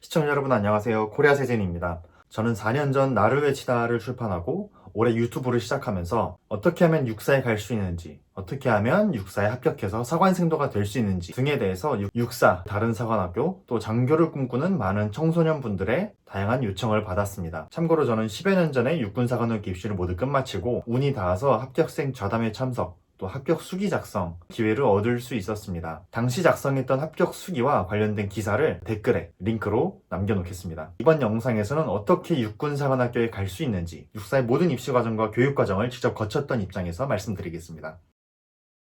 시청자 여러분 안녕하세요. 코리아세진입니다. 저는 4년 전 나를 외치다를 출판하고 올해 유튜브를 시작하면서 어떻게 하면 육사에 갈 수 있는지, 어떻게 하면 육사에 합격해서 사관생도가 될 수 있는지 등에 대해서 육사, 다른 사관학교, 또 장교를 꿈꾸는 많은 청소년분들의 다양한 요청을 받았습니다. 참고로 저는 10여 년 전에 육군사관학교 입시를 모두 끝마치고 운이 닿아서 합격생 좌담회 참석, 또 합격 수기 작성 기회를 얻을 수 있었습니다. 당시 작성했던 합격 수기와 관련된 기사를 댓글에 링크로 남겨놓겠습니다. 이번 영상에서는 어떻게 육군사관학교에 갈 수 있는지 육사의 모든 입시 과정과 교육 과정을 직접 거쳤던 입장에서 말씀드리겠습니다.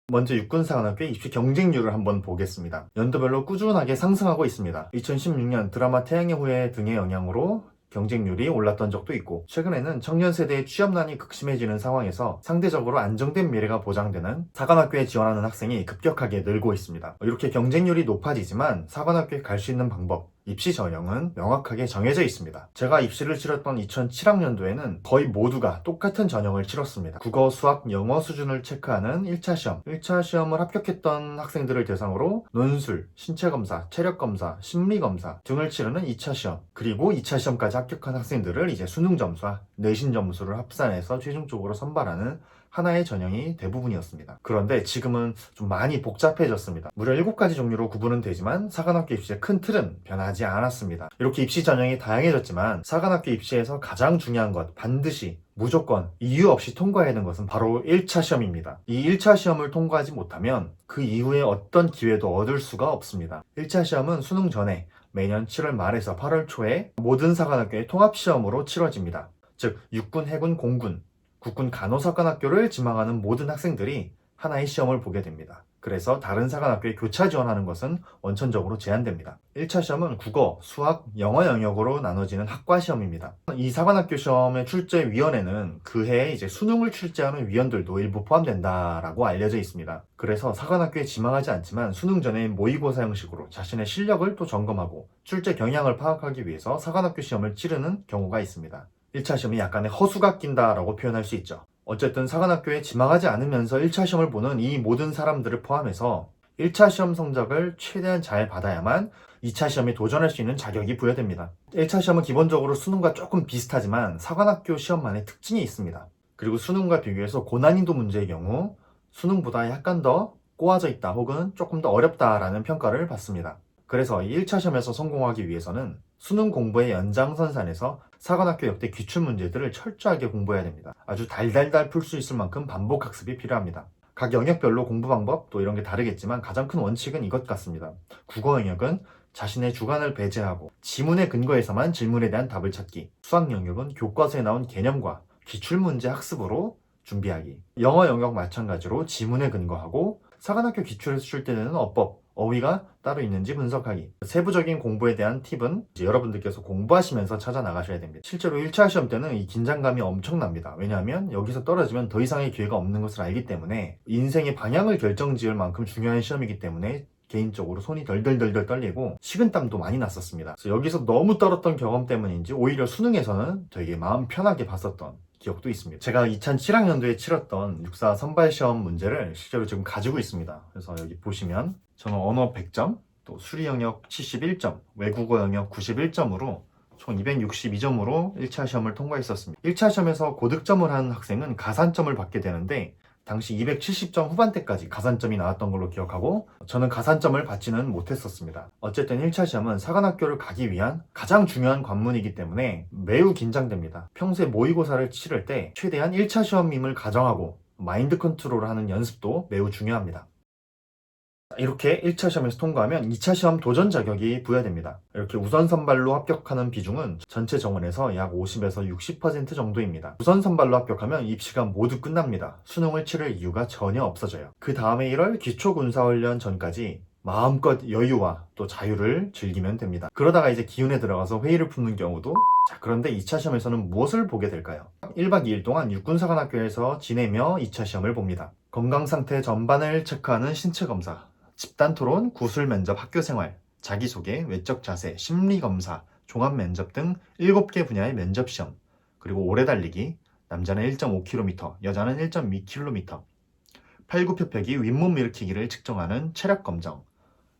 먼저 육군사관학교의 입시 경쟁률을 한번 보겠습니다. 연도별로 꾸준하게 상승하고 있습니다. 2016년 드라마 태양의 후예 등의 영향으로 경쟁률이 올랐던 적도 있고, 최근에는 청년 세대의 취업난이 극심해지는 상황에서 상대적으로 안정된 미래가 보장되는 사관학교에 지원하는 학생이 급격하게 늘고 있습니다. 이렇게 경쟁률이 높아지지만 사관학교에 갈 수 있는 방법, 입시 전형은 명확하게 정해져 있습니다. 제가 입시를 치렀던 2007학년도에는 거의 모두가 똑같은 전형을 치렀습니다. 국어, 수학, 영어 수준을 체크하는 1차 시험, 1차 시험을 합격했던 학생들을 대상으로 논술, 신체검사, 체력검사, 심리검사 등을 치르는 2차 시험, 그리고 2차 시험까지 합격한 학생들을 이제 수능 점수와 내신 점수를 합산해서 최종적으로 선발하는 하나의 전형이 대부분이었습니다. 그런데 지금은 좀 많이 복잡해졌습니다. 무려 7가지 종류로 구분은 되지만 사관학교 입시의 큰 틀은 변하지 않았습니다. 이렇게 입시 전형이 다양해졌지만 사관학교 입시에서 가장 중요한 것, 반드시 무조건 이유 없이 통과해야 하는 것은 바로 1차 시험입니다. 이 1차 시험을 통과하지 못하면 그 이후에 어떤 기회도 얻을 수가 없습니다. 1차 시험은 수능 전에 매년 7월 말에서 8월 초에 모든 사관학교의 통합시험으로 치러집니다. 즉 육군, 해군, 공군, 국군 간호사관학교를 지망하는 모든 학생들이 하나의 시험을 보게 됩니다. 그래서 다른 사관학교에 교차 지원하는 것은 원천적으로 제한됩니다. 1차 시험은 국어, 수학, 영어 영역으로 나눠지는 학과 시험입니다. 이 사관학교 시험의 출제위원회는 그 해에 이제 수능을 출제하는 위원들도 일부 포함된다라고 알려져 있습니다. 그래서 사관학교에 지망하지 않지만 수능 전에 모의고사 형식으로 자신의 실력을 또 점검하고 출제 경향을 파악하기 위해서 사관학교 시험을 치르는 경우가 있습니다. 1차 시험이 약간의 허수가 낀다라고 표현할 수 있죠. 어쨌든 사관학교에 지망하지 않으면서 1차 시험을 보는 이 모든 사람들을 포함해서 1차 시험 성적을 최대한 잘 받아야만 2차 시험에 도전할 수 있는 자격이 부여됩니다. 1차 시험은 기본적으로 수능과 조금 비슷하지만 사관학교 시험만의 특징이 있습니다. 그리고 수능과 비교해서 고난이도 문제의 경우 수능보다 약간 더 꼬아져 있다 혹은 조금 더 어렵다라는 평가를 받습니다. 그래서 이 1차 시험에서 성공하기 위해서는 수능 공부의 연장선상에서 사관학교 역대 기출 문제들을 철저하게 공부해야 됩니다. 아주 달달달 풀 수 있을 만큼 반복 학습이 필요합니다. 각 영역별로 공부 방법 또 이런 게 다르겠지만 가장 큰 원칙은 이것 같습니다. 국어 영역은 자신의 주관을 배제하고 지문의 근거에서만 질문에 대한 답을 찾기. 수학 영역은 교과서에 나온 개념과 기출문제 학습으로 준비하기. 영어 영역 마찬가지로 지문에 근거하고 사관학교 기출에서 출제되는 어법, 어휘가 따로 있는지 분석하기. 세부적인 공부에 대한 팁은 이제 여러분들께서 공부하시면서 찾아 나가셔야 됩니다. 실제로 1차 시험 때는 이 긴장감이 엄청납니다. 왜냐하면 여기서 떨어지면 더 이상의 기회가 없는 것을 알기 때문에 인생의 방향을 결정지을 만큼 중요한 시험이기 때문에 개인적으로 손이 덜덜덜덜 떨리고 식은땀도 많이 났었습니다. 그래서 여기서 너무 떨었던 경험 때문인지 오히려 수능에서는 되게 마음 편하게 봤었던 기억도 있습니다. 제가 2007학년도에 치렀던 육사 선발시험 문제를 실제로 지금 가지고 있습니다. 그래서 여기 보시면 저는 언어 100점, 또 수리 영역 71점, 외국어 영역 91점으로 총 262점으로 1차 시험을 통과했었습니다. 1차 시험에서 고득점을 한 학생은 가산점을 받게 되는데 당시 270점 후반대까지 가산점이 나왔던 걸로 기억하고 저는 가산점을 받지는 못했었습니다. 어쨌든 1차 시험은 사관학교를 가기 위한 가장 중요한 관문이기 때문에 매우 긴장됩니다. 평소에 모의고사를 치를 때 최대한 1차 시험임을 가정하고 마인드 컨트롤을 하는 연습도 매우 중요합니다. 이렇게 1차 시험에서 통과하면 2차 시험 도전 자격이 부여됩니다. 이렇게 우선 선발로 합격하는 비중은 전체 정원에서 약 50에서 60% 정도입니다. 우선 선발로 합격하면 입시가 모두 끝납니다. 수능을 치를 이유가 전혀 없어져요. 그 다음에 1월 기초군사훈련 전까지 마음껏 여유와 또 자유를 즐기면 됩니다. 그러다가 이제 기운에 들어가서 회의를 품는 경우도. 자, 그런데 2차 시험에서는 무엇을 보게 될까요? 1박 2일 동안 육군사관학교에서 지내며 2차 시험을 봅니다. 건강 상태 전반을 체크하는 신체검사, 집단토론, 구술면접, 학교생활, 자기소개, 외적 자세, 심리검사, 종합면접 등 7개 분야의 면접시험, 그리고 오래달리기, 남자는 1.5km, 여자는 1.2km, 팔굽혀펴기, 윗몸 일으키기를 측정하는 체력검정,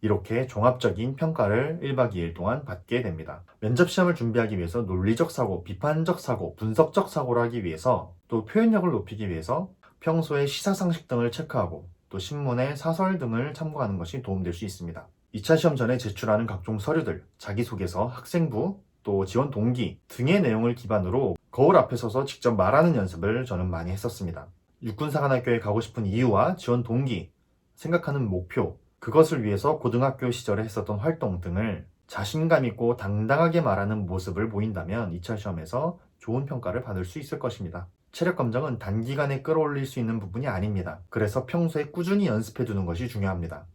이렇게 종합적인 평가를 1박 2일 동안 받게 됩니다. 면접 시험을 준비하기 위해서 논리적 사고, 비판적 사고, 분석적 사고를 하기 위해서 또 표현력을 높이기 위해서 평소에 시사상식 등을 체크하고 또 신문에 사설 등을 참고하는 것이 도움될 수 있습니다. 2차 시험 전에 제출하는 각종 서류들, 자기소개서, 학생부, 또 지원 동기 등의 내용을 기반으로 거울 앞에 서서 직접 말하는 연습을 저는 많이 했었습니다. 육군사관학교에 가고 싶은 이유와 지원 동기, 생각하는 목표, 그것을 위해서 고등학교 시절에 했었던 활동 등을 자신감 있고 당당하게 말하는 모습을 보인다면 2차 시험에서 좋은 평가를 받을 수 있을 것입니다. 체력 검정은 단기간에 끌어올릴 수 있는 부분이 아닙니다. 그래서 평소에 꾸준히 연습해 두는 것이 중요합니다.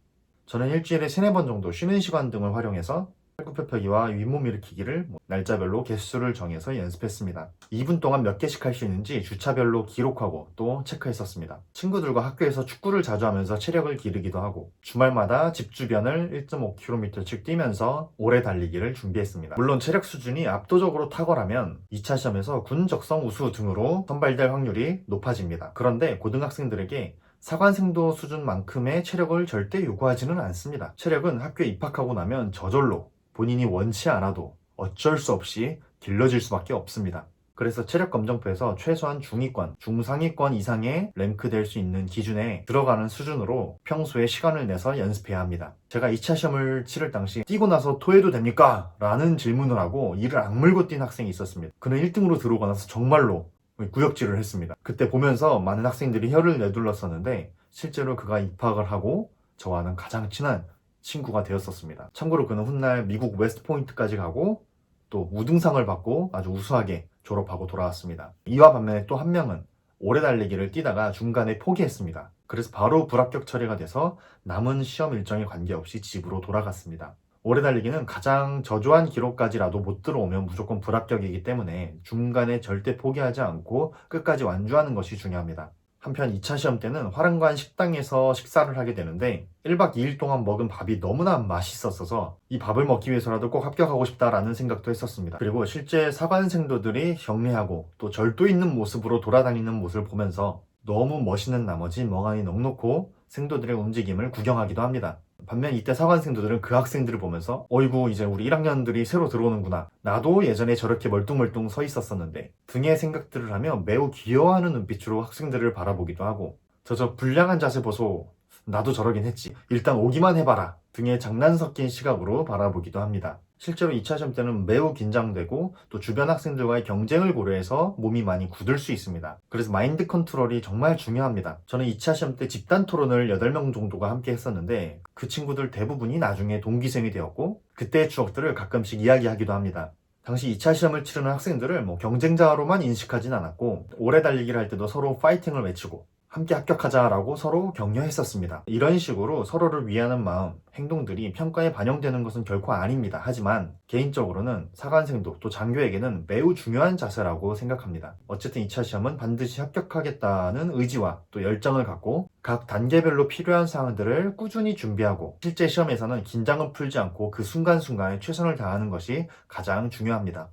저는 일주일에 3-4번 정도 쉬는 시간 등을 활용해서 팔굽혀펴기와 윗몸 일으키기를 날짜별로 개수를 정해서 연습했습니다. 2분 동안 몇 개씩 할 수 있는지 주차별로 기록하고 또 체크했었습니다. 친구들과 학교에서 축구를 자주 하면서 체력을 기르기도 하고 주말마다 집 주변을 1.5km씩 뛰면서 오래 달리기를 준비했습니다. 물론 체력 수준이 압도적으로 탁월하면 2차 시험에서 군 적성 우수 등으로 선발될 확률이 높아집니다. 그런데 고등학생들에게 사관생도 수준만큼의 체력을 절대 요구하지는 않습니다. 체력은 학교에 입학하고 나면 저절로 본인이 원치 않아도 어쩔 수 없이 길러질 수밖에 없습니다. 그래서 체력검정표에서 최소한 중위권, 중상위권 이상의 랭크될 수 있는 기준에 들어가는 수준으로 평소에 시간을 내서 연습해야 합니다. 제가 2차 시험을 치를 당시 뛰고 나서 토해도 됩니까? 라는 질문을 하고 이를 악물고 뛴 학생이 있었습니다. 그는 1등으로 들어오고 나서 정말로 구역질을 했습니다. 그때 보면서 많은 학생들이 혀를 내둘렀었는데 실제로 그가 입학을 하고 저와는 가장 친한 친구가 되었었습니다. 참고로 그는 훗날 미국 웨스트포인트까지 가고 또 우등상을 받고 아주 우수하게 졸업하고 돌아왔습니다. 이와 반면에 또 한 명은 오래 달리기를 뛰다가 중간에 포기했습니다. 그래서 바로 불합격 처리가 돼서 남은 시험 일정에 관계없이 집으로 돌아갔습니다. 오래 달리기는 가장 저조한 기록까지라도 못 들어오면 무조건 불합격이기 때문에 중간에 절대 포기하지 않고 끝까지 완주하는 것이 중요합니다. 한편 2차 시험 때는 화랑관 식당에서 식사를 하게 되는데 1박 2일 동안 먹은 밥이 너무나 맛있었어서 이 밥을 먹기 위해서라도 꼭 합격하고 싶다라는 생각도 했었습니다. 그리고 실제 사관생도들이 경례하고 또 절도 있는 모습으로 돌아다니는 모습을 보면서 너무 멋있는 나머지 멍하니 넋놓고 생도들의 움직임을 구경하기도 합니다. 반면 이때 사관생도들은 그 학생들을 보면서 어이구 이제 우리 1학년들이 새로 들어오는구나, 나도 예전에 저렇게 멀뚱멀뚱 서 있었었는데 등의 생각들을 하며 매우 귀여워하는 눈빛으로 학생들을 바라보기도 하고 저 불량한 자세 보소, 나도 저러긴 했지, 일단 오기만 해봐라 등의 장난 섞인 시각으로 바라보기도 합니다. 실제로 2차 시험 때는 매우 긴장되고 또 주변 학생들과의 경쟁을 고려해서 몸이 많이 굳을 수 있습니다. 그래서 마인드 컨트롤이 정말 중요합니다. 저는 2차 시험 때 집단 토론을 8명 정도가 함께 했었는데 그 친구들 대부분이 나중에 동기생이 되었고 그때의 추억들을 가끔씩 이야기하기도 합니다. 당시 2차 시험을 치르는 학생들을 경쟁자로만 인식하진 않았고 오래 달리기를 할 때도 서로 파이팅을 외치고 함께 합격하자라고 서로 격려했었습니다. 이런 식으로 서로를 위하는 마음, 행동들이 평가에 반영되는 것은 결코 아닙니다. 하지만 개인적으로는 사관생도 또 장교에게는 매우 중요한 자세라고 생각합니다. 어쨌든 2차 시험은 반드시 합격하겠다는 의지와 또 열정을 갖고 각 단계별로 필요한 사항들을 꾸준히 준비하고 실제 시험에서는 긴장을 풀지 않고 그 순간순간에 최선을 다하는 것이 가장 중요합니다.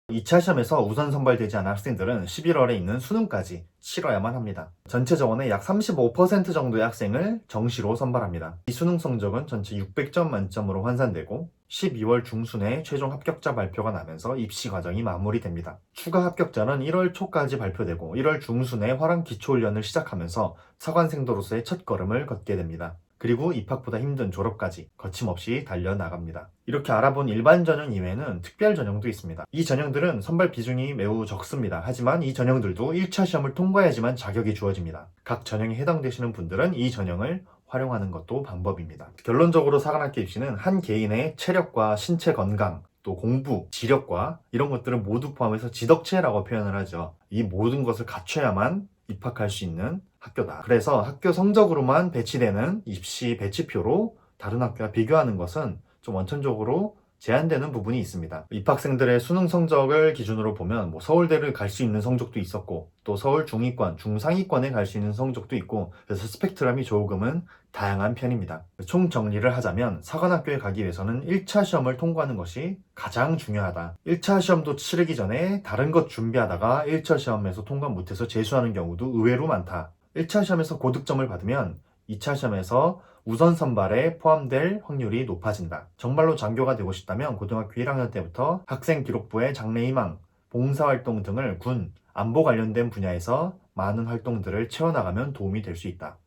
2차 시험에서 우선 선발되지 않은 학생들은 11월에 있는 수능까지 치러야만 합니다. 전체 정원의 약 35% 정도의 학생을 정시로 선발합니다. 이 수능 성적은 전체 600점 만점으로 환산되고 12월 중순에 최종 합격자 발표가 나면서 입시 과정이 마무리됩니다. 추가 합격자는 1월 초까지 발표되고 1월 중순에 화랑 기초훈련을 시작하면서 사관생도로서의 첫 걸음을 걷게 됩니다. 그리고 입학보다 힘든 졸업까지 거침없이 달려나갑니다. 이렇게 알아본 일반 전형 이외에는 특별 전형도 있습니다. 이 전형들은 선발 비중이 매우 적습니다. 하지만 이 전형들도 1차 시험을 통과해야지만 자격이 주어집니다. 각 전형에 해당되시는 분들은 이 전형을 활용하는 것도 방법입니다. 결론적으로 사관학교 입시는 한 개인의 체력과 신체 건강, 또 공부, 지력과 이런 것들을 모두 포함해서 지덕체라고 표현을 하죠. 이 모든 것을 갖춰야만 입학할 수 있는 학교다. 그래서 학교 성적으로만 배치되는 입시 배치표로 다른 학교와 비교하는 것은 좀 원천적으로 제한되는 부분이 있습니다. 입학생들의 수능 성적을 기준으로 보면 서울대를 갈 수 있는 성적도 있었고 또 서울 중위권, 중상위권에 갈 수 있는 성적도 있고 그래서 스펙트럼이 조금은 다양한 편입니다. 총 정리를 하자면 사관학교에 가기 위해서는 1차 시험을 통과하는 것이 가장 중요하다. 1차 시험도 치르기 전에 다른 것 준비하다가 1차 시험에서 통과 못해서 재수하는 경우도 의외로 많다. 1차 시험에서 고득점을 받으면 2차 시험에서 우선 선발에 포함될 확률이 높아진다. 정말로 장교가 되고 싶다면 고등학교 1학년 때부터 학생 기록부의 장래희망, 봉사활동 등을 군, 안보 관련된 분야에서 많은 활동들을 채워나가면 도움이 될 수 있다.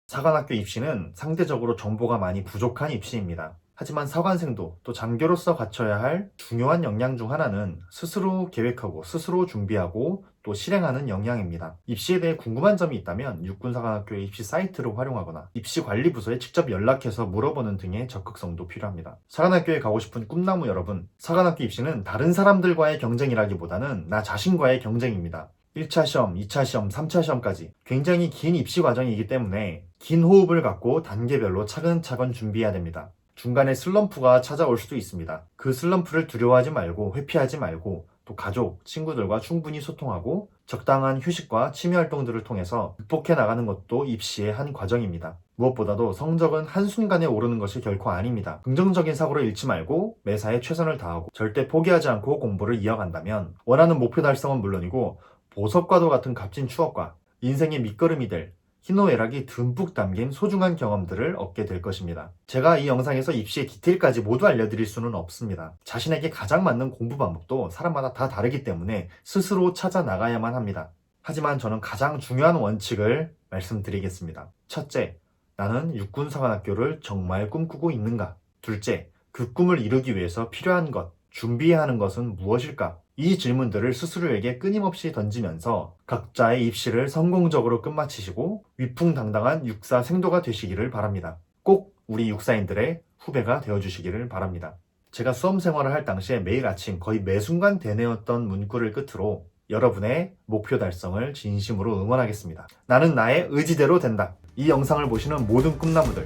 사관학교 입시는 상대적으로 정보가 많이 부족한 입시입니다. 하지만 사관생도 또 장교로서 갖춰야 할 중요한 역량 중 하나는 스스로 계획하고 스스로 준비하고 또 실행하는 역량입니다. 입시에 대해 궁금한 점이 있다면 육군사관학교의 입시 사이트를 활용하거나 입시관리부서에 직접 연락해서 물어보는 등의 적극성도 필요합니다. 사관학교에 가고 싶은 꿈나무 여러분, 사관학교 입시는 다른 사람들과의 경쟁이라기보다는 나 자신과의 경쟁입니다. 1차 시험, 2차 시험, 3차 시험까지 굉장히 긴 입시 과정이기 때문에 긴 호흡을 갖고 단계별로 차근차근 준비해야 됩니다. 중간에 슬럼프가 찾아올 수도 있습니다. 그 슬럼프를 두려워하지 말고 회피하지 말고 또 가족, 친구들과 충분히 소통하고 적당한 휴식과 취미 활동들을 통해서 극복해 나가는 것도 입시의 한 과정입니다. 무엇보다도 성적은 한순간에 오르는 것이 결코 아닙니다. 긍정적인 사고를 잃지 말고 매사에 최선을 다하고 절대 포기하지 않고 공부를 이어간다면 원하는 목표 달성은 물론이고 보석과도 같은 값진 추억과 인생의 밑거름이 될 희노애락이 듬뿍 담긴 소중한 경험들을 얻게 될 것입니다. 제가 이 영상에서 입시의 디테일까지 모두 알려드릴 수는 없습니다. 자신에게 가장 맞는 공부 방법도 사람마다 다 다르기 때문에 스스로 찾아 나가야만 합니다. 하지만 저는 가장 중요한 원칙을 말씀드리겠습니다. 첫째, 나는 육군사관학교를 정말 꿈꾸고 있는가? 둘째, 그 꿈을 이루기 위해서 필요한 것, 준비해야 하는 것은 무엇일까? 이 질문들을 스스로에게 끊임없이 던지면서 각자의 입시를 성공적으로 끝마치시고 위풍당당한 육사 생도가 되시기를 바랍니다. 꼭 우리 육사인들의 후배가 되어주시기를 바랍니다. 제가 수험 생활을 할 당시에 매일 아침 거의 매 순간 되뇌었던 문구를 끝으로 여러분의 목표 달성을 진심으로 응원하겠습니다. 나는 나의 의지대로 된다. 이 영상을 보시는 모든 꿈나무들,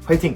화이팅!